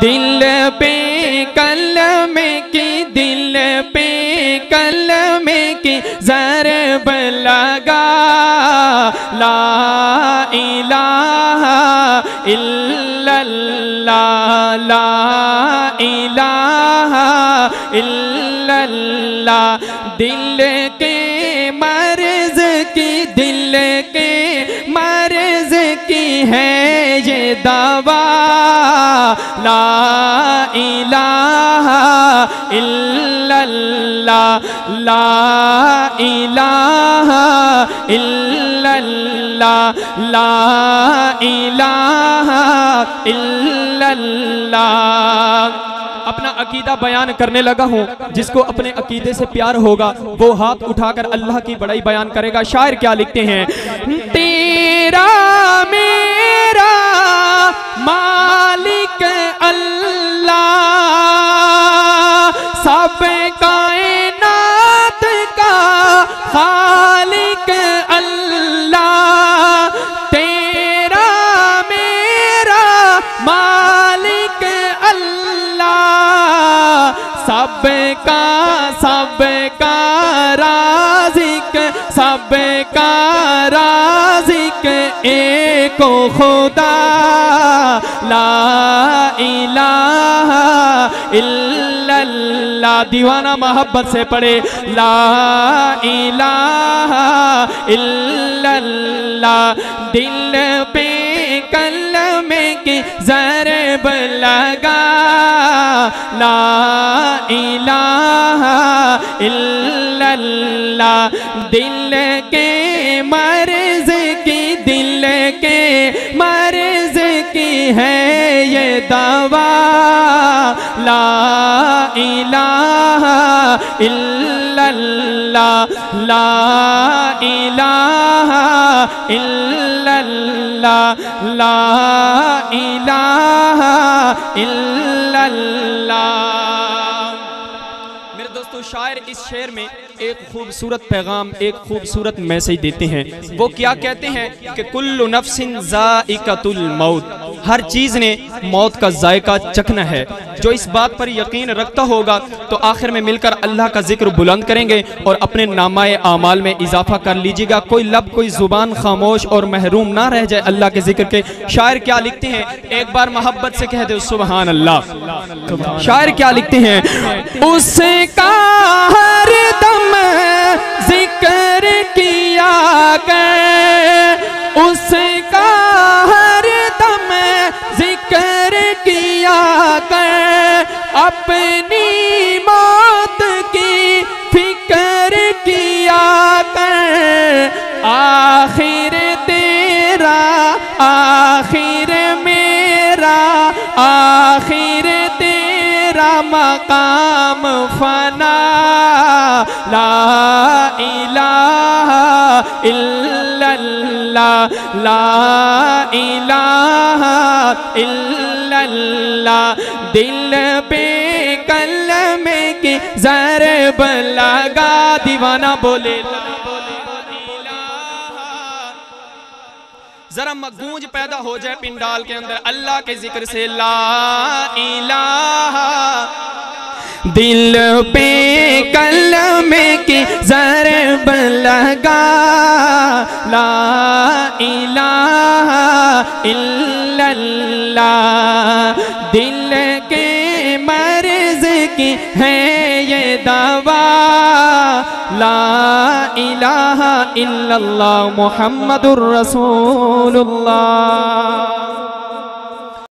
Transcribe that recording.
दिल पे कलमे की, दिल पे कलमे की ज़रब लगा। ला इलाहा इल्लल्लाह, ला इलाहा इल्लल्लाह। दिल के मर्ज की, दिल के मर्ज की है ये दवा। ला इलाहा इल्लल्लाह, ला इलाहा इल्लल्लाह, ला इलाहा इल्लल्लाह। अपना अकीदा बयान करने लगा हूँ। जिसको अपने अकीदे से प्यार होगा वो हाथ उठाकर अल्लाह की बड़ाई बयान करेगा। शायर क्या लिखते हैं? तेरा मेरा मालिक अल्लाह, सब कायनात का खालिक अल्लाह। तेरा मेरा मालिक अल्लाह, सबका सबका राज़िक, सबका राज़िक एको खुदा। ला इलाहा इल्लल्लाह। दीवाना मोहब्बत से पढ़े ला इलाहा इल्लल्लाह। दिल पे कलमे की ज़रब लगा। ला इलाहा इल्लल्लाह। दिल के मर्ज की, दिल के मर्ज की है ये दवा। ला इलाहा इल्लल्लाह, ला इलाहा इल्लल्लाह, ला इलाहा इल्लल्लाह। मेरे दोस्तों, शायर इस शेर में एक खूबसूरत पैगाम, एक खूबसूरत मैसेज देते हैं। वो क्या कहते हैं कि कुल्लु नफ्सिन ज़ाइक़तुल मौत, हर चीज़ ने मौत का जायका चखना है। जो इस बात पर यकीन रखता होगा तो आखिर में मिलकर अल्लाह का जिक्र बुलंद करेंगे और अपने नामाए आमाल में इजाफा कर लीजिएगा। कोई लब, कोई जुबान खामोश और महरूम ना रह जाए अल्लाह के जिक्र के। शायर क्या लिखते हैं? एक बार मोहब्बत से कह दे सुभान अल्लाह। शायर क्या लिखते हैं? उसका हर दम जिक्र किया कर, उसका हर दम जिक्र किया कर, अपनी मौत की फिक्र किया कर। आखिर तेरा आखिर मेरा, आखिर तेरा मकाम फना। ला इलाहा इल्लल्लाह, ला इलाहा इल्लल्लाह। दिल पे कलमे की ज़रब लगा। दीवाना बोले ला इलाहा। जरा गूंज पैदा हो जाए पिंडाल के अंदर अल्लाह के जिक्र से। ला इलाहा। दिल पे कलमे की ज़रब लगा। ला इलाहा इल्लल्लाह। दिल के मर्ज की है ये दवा। ला इलाहा इल्लल्लाह मुहम्मदुर रसूलुल्लाह।